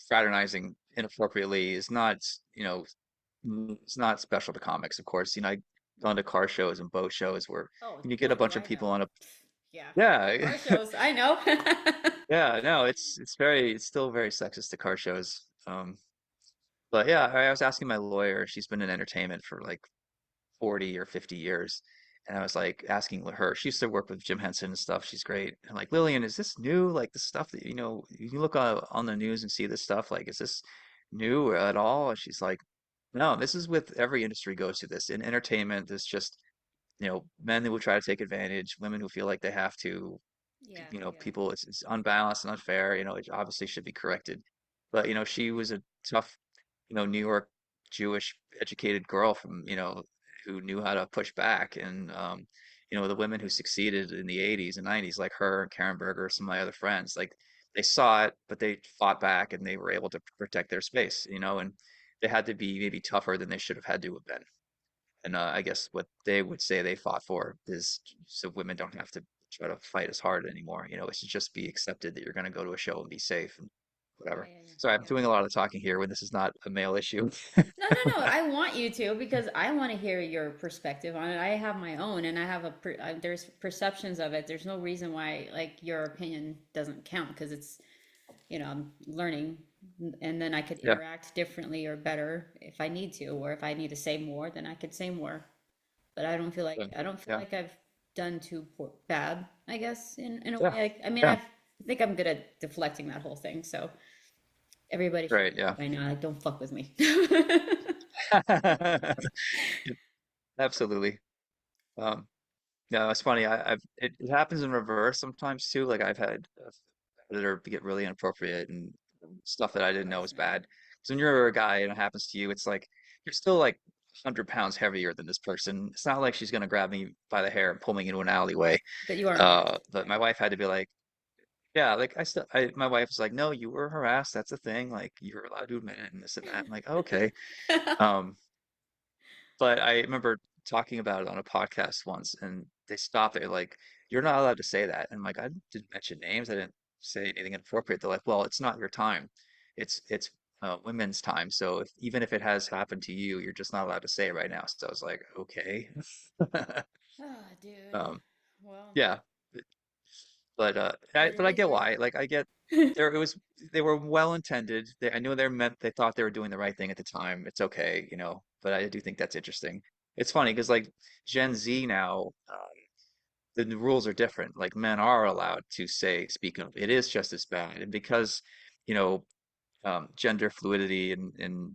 fraternizing inappropriately is not, it's not special to comics, of course. I've gone to car shows and boat shows where
Oh
you get a
boy, do
bunch of
I
people
know.
on a,
Yeah.
yeah,
Car shows, I know.
yeah, no, it's still very sexist to car shows. But yeah, I was asking my lawyer, she's been in entertainment for like 40 or 50 years. And I was like asking her, she used to work with Jim Henson and stuff. She's great. And like, Lillian, is this new? Like the stuff that, you look on the news and see this stuff, like, is this new at all? And she's like, no, this is with every industry goes through this. In entertainment, there's just, men who will try to take advantage, women who feel like they have to,
Yeah, yeah.
people, it's unbalanced and unfair, it obviously should be corrected. But, she was a tough, New York Jewish educated girl from, who knew how to push back. And, the women who succeeded in the 80s and 90s, like her and Karen Berger, some of my other friends, like they saw it, but they fought back and they were able to protect their space, and they had to be maybe tougher than they should have had to have been. And I guess what they would say they fought for is so women don't have to try to fight as hard anymore. It should just be accepted that you're going to go to a show and be safe and
Yeah,
whatever.
yeah, yeah.
Sorry, I'm
Yeah.
doing a lot of talking here when this is not a male issue.
No, no, no. I want you to because I want to hear your perspective on it. I have my own, and I have there's perceptions of it. There's no reason why like your opinion doesn't count because I'm learning, and then I could
Yeah,
interact differently or better if I need to, or if I need to say more, then I could say more. But
yeah,
I don't feel
yeah,
like I've done too bad. I guess in a way.
yeah,
I mean,
yeah.
I think I'm good at deflecting that whole thing. So everybody should
Right,
know
yeah.
that by now. Like, don't fuck with me.
Absolutely. Um, no, it's funny. It happens in reverse sometimes too. Like I've had a editor get really inappropriate and stuff that I didn't know
Gross,
was
man.
bad. So when you're a guy and it happens to you, it's like you're still like 100 pounds heavier than this person. It's not like she's gonna grab me by the hair and pull me into an alleyway.
But you are harassed,
But
right?
my wife had to be like, yeah, like my wife was like, no, you were harassed. That's a thing. Like you're allowed to admit it and this and that. I'm like, okay. Um, but I remember talking about it on a podcast once, and they stopped it like, "You're not allowed to say that." And I'm like, "I didn't mention names. I didn't say anything inappropriate." They're like, "Well, it's not your time. It's women's time. So even if it has happened to you, you're just not allowed to say it right now." So I was like, "Okay."
Oh, dude.
Um,
Well,
yeah, but
but it
I
is
get
your
why. Like I get there. It was they were well intended. I knew they thought they were doing the right thing at the time. It's okay, But I do think that's interesting. It's funny because like Gen Z now, the rules are different. Like men are allowed to speak of. It is just as bad, and because you know gender fluidity and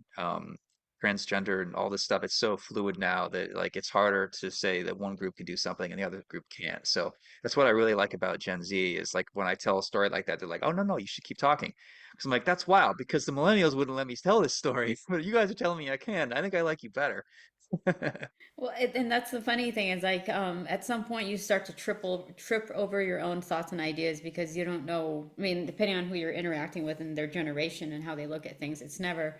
transgender and all this stuff. It's so fluid now that like it's harder to say that one group can do something and the other group can't. So that's what I really like about Gen Z is like when I tell a story like that, they're like, "Oh no, no, you should keep talking." Because I'm like, "That's wild," because the millennials wouldn't let me tell this story, but you guys are telling me I can. I think I like you better.
Well, and that's the funny thing is like at some point you start to trip over your own thoughts and ideas because you don't know. I mean, depending on who you're interacting with and their generation and how they look at things, it's never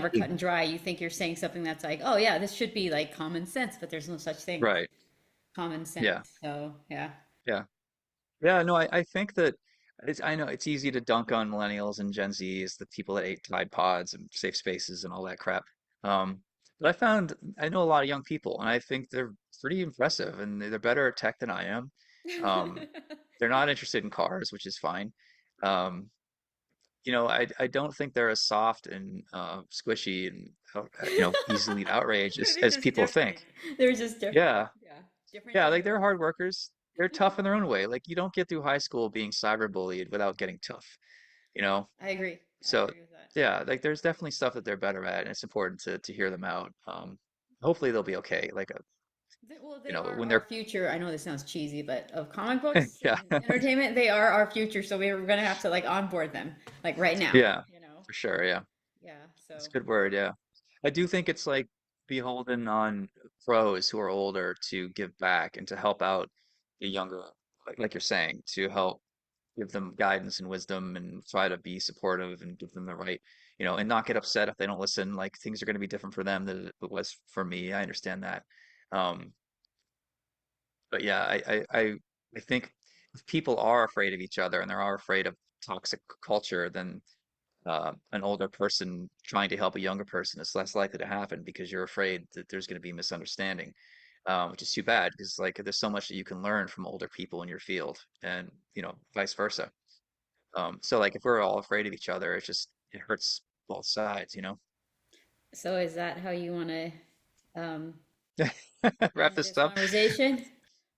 cut and dry. You think you're saying something that's like, oh yeah, this should be like common sense, but there's no such thing as
Right.
common sense.
Yeah.
So yeah.
Yeah. Yeah, no, I think that I know it's easy to dunk on millennials and Gen Zs, the people that ate Tide Pods and safe spaces and all that crap. But I know a lot of young people, and I think they're pretty impressive, and they're better at tech than I am. They're not interested in cars, which is fine. Um, I don't think they're as soft and squishy and easily outraged
They're
as
just
people think.
different. They're just different.
Yeah,
Yeah. Different
yeah, like they're
generations.
hard workers. They're tough in their own way. Like you don't get through high school being cyberbullied without getting tough, you know?
I agree. I
So
agree with that.
yeah, like there's definitely stuff that they're better at, and it's important to hear them out. Hopefully they'll be okay.
Well, they are
When
our
they're
future. I know this sounds cheesy, but of comic books
yeah,
and entertainment, they are our future. So we're gonna have to like onboard them, like right now.
yeah,
You know?
for sure. Yeah,
Yeah.
that's
So.
a good word. Yeah, I do think it's like beholden on pros who are older to give back and to help out the younger, like you're saying, to help give them guidance and wisdom and try to be supportive and give them the right, and not get upset if they don't listen. Like things are going to be different for them than it was for me. I understand that. Um, but yeah, I think if people are afraid of each other and they are afraid of toxic culture, then an older person trying to help a younger person is less likely to happen because you're afraid that there's going to be misunderstanding, which is too bad because like there's so much that you can learn from older people in your field and vice versa. So like if we're all afraid of each other, it hurts both sides.
So is that how you want to um,
Wrap
end
this
this
up.
conversation?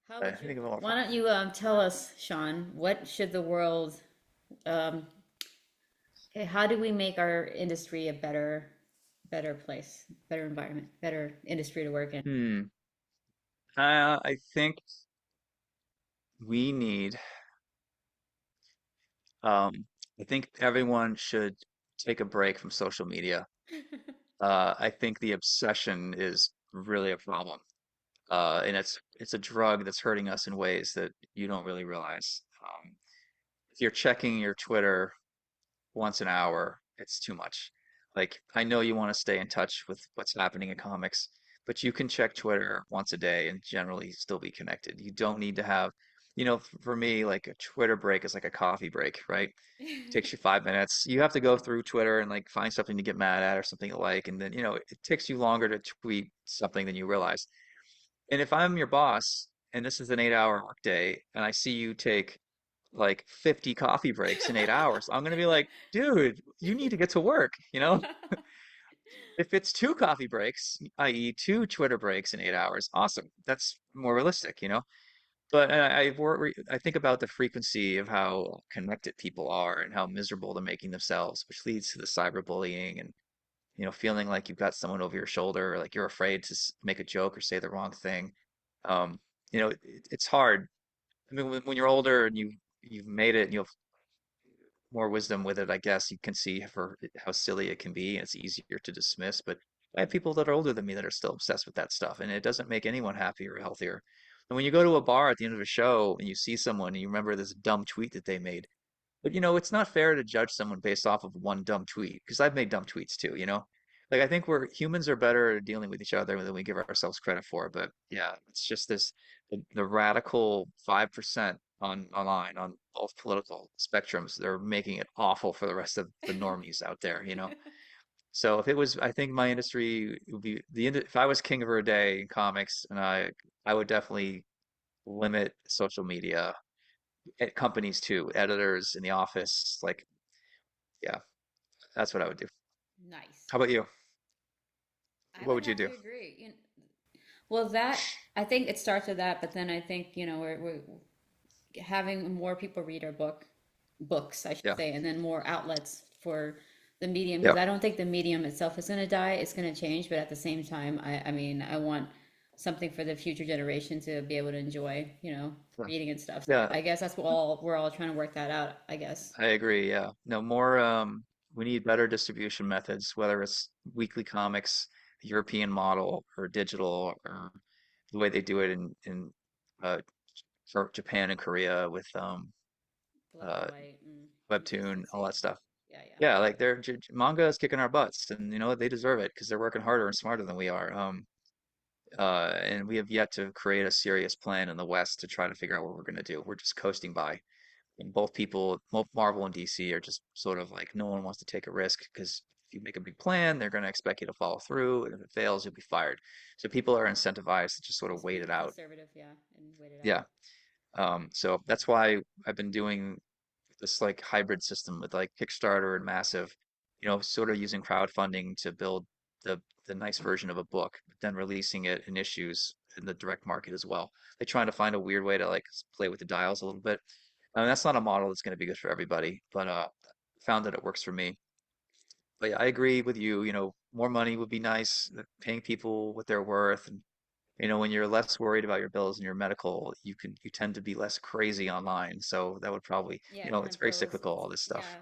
How
I
would you?
think of all.
Why don't you tell us, Sean? What should the world? Um, how do we make our industry a better place, better environment, better industry to work in?
Hmm. I think we need. Um, I think everyone should take a break from social media. I think the obsession is really a problem, and it's a drug that's hurting us in ways that you don't really realize. If you're checking your Twitter once an hour, it's too much. Like, I know you want to stay in touch with what's happening in comics, but you can check Twitter once a day and generally still be connected. You don't need to have, for me, like a Twitter break is like a coffee break, right? Takes you 5 minutes. You have to go through Twitter and like find something to get mad at or something you like, and then, it takes you longer to tweet something than you realize. And if I'm your boss and this is an 8-hour workday and I see you take like 50 coffee breaks in 8 hours, I'm gonna be like, dude, you need to get to work, you know? If it's two coffee breaks, i.e., two Twitter breaks in 8 hours, awesome. That's more realistic. But I think about the frequency of how connected people are and how miserable they're making themselves, which leads to the cyberbullying and feeling like you've got someone over your shoulder, or like you're afraid to make a joke or say the wrong thing. Um, it's hard. I mean, when you're older and you've made it and you have more wisdom with it, I guess you can see for how silly it can be, and it's easier to dismiss. But I have people that are older than me that are still obsessed with that stuff, and it doesn't make anyone happier or healthier. And when you go to a bar at the end of a show and you see someone and you remember this dumb tweet that they made, but it's not fair to judge someone based off of one dumb tweet because I've made dumb tweets too. Like I think we're humans are better at dealing with each other than we give ourselves credit for. But yeah, it's just the radical 5% online on both political spectrums. They're making it awful for the rest of the normies out there. So if it was, I think my industry would be if I was king for a day in comics, and I would definitely limit social media at companies too, editors in the office, like yeah, that's what I would do.
Nice.
How about you?
I
What
would
would you
have to
do?
agree. Well, that I think it starts with that, but then I think we're having more people read our books, I should
Yeah.
say, and then more outlets for the medium because
Yep.
I don't think the medium itself is going to die. It's going to change, but at the same time, I mean, I want something for the future generation to be able to enjoy,
Yeah.
reading and stuff. So
Yeah,
I guess that's what all we're all trying to work that out, I guess.
I agree. Yeah. No, more we need better distribution methods, whether it's weekly comics, the European model or digital or the way they do it in uh, Japan and Korea with
Black and
uh,
white and
webtoon, all
consistency.
that stuff.
Yeah, yeah.
Yeah, like manga is kicking our butts, and you know what? They deserve it because they're working harder and smarter than we are. And we have yet to create a serious plan in the West to try to figure out what we're going to do. We're just coasting by. And both people, Marvel and DC, are just sort of like no one wants to take a risk because if you make a big plan, they're going to expect you to follow through, and if it fails, you'll be fired. So people are incentivized to just sort of
Just
wait
be
it out.
conservative, yeah, and wait it out.
Yeah. So that's why I've been doing this like hybrid system with like Kickstarter and Massive, sort of using crowdfunding to build the nice version of a book, but then releasing it in issues in the direct market as well. Like trying to find a weird way to like play with the dials a little bit. I mean, that's not a model that's going to be good for everybody, but found that it works for me. But yeah, I agree with you. More money would be nice, paying people what they're worth, and when you're less worried about your bills and your medical, you tend to be less crazy online. So that would probably,
Yeah, it kind
it's
of
very
builds.
cyclical, all this stuff.
Yeah.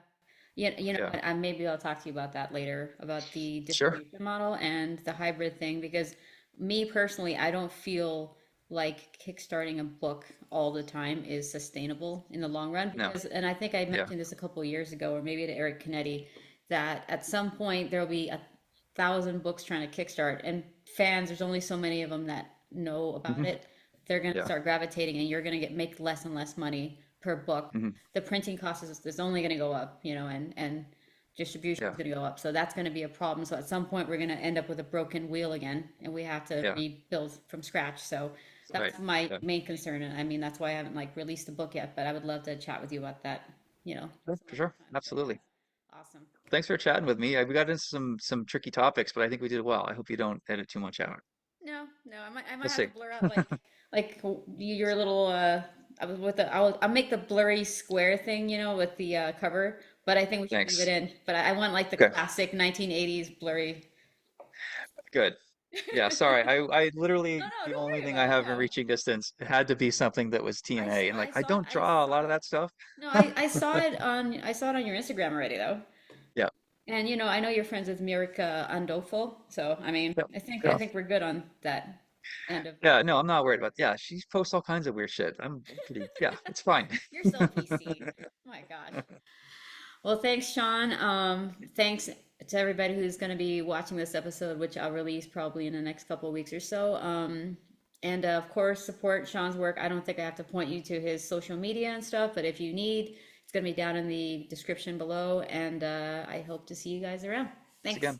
Yeah, you know
Yeah.
what? Maybe I'll talk to you about that later, about the
Sure.
distribution model and the hybrid thing, because me personally, I don't feel like kickstarting a book all the time is sustainable in the long run.
No.
Because, and I think I
Yeah.
mentioned this a couple of years ago, or maybe to Eric Canetti, that at some point there'll be 1,000 books trying to kickstart, and fans, there's only so many of them that know about
Hmm.
it. They're going to
Yeah.
start gravitating, and you're going to make less and less money per book.
Hmm.
The printing cost is only going to go up, and distribution is
Yeah.
going to go up. So that's going to be a problem. So at some point, we're going to end up with a broken wheel again, and we have to
Yeah.
rebuild from scratch. So
Right.
that's my
Yeah.
main concern. And I mean, that's why I haven't like released the book yet, but I would love to chat with you about that,
Yeah,
some
for
other
sure.
time. So yeah,
Absolutely.
awesome.
Thanks for chatting with me. We got into some tricky topics, but I think we did well. I hope you don't edit too much out.
No, no, I might
We'll
have to
see.
blur out like your little I was with the I'll make the blurry square thing, with the cover, but I think we should leave it
Thanks.
in. But I want like the
Okay.
classic 1980s blurry.
Good. Yeah, sorry. I
No,
literally
no,
the
don't
only
worry
thing
about
I
it.
have in
No.
reaching distance, it had to be something that was TNA. And like I don't
I
draw a
saw
lot of that stuff.
no, I saw it on your Instagram already though.
Yeah.
And I know you're friends with Mirka Andolfo, so I mean,
Yep.
I
Yeah.
think we're good on that end of
Yeah, no, I'm not worried about. Yeah, she posts all kinds of weird shit. I'm pretty. Yeah, it's fine.
you're so PC. Oh my gosh. Well, thanks, Sean. Thanks to everybody who's going to be watching this episode, which I'll release probably in the next couple of weeks or so. And of course, support Sean's work. I don't think I have to point you to his social media and stuff, but if you need, it's going to be down in the description below. And I hope to see you guys around.
Thanks
Thanks.
again.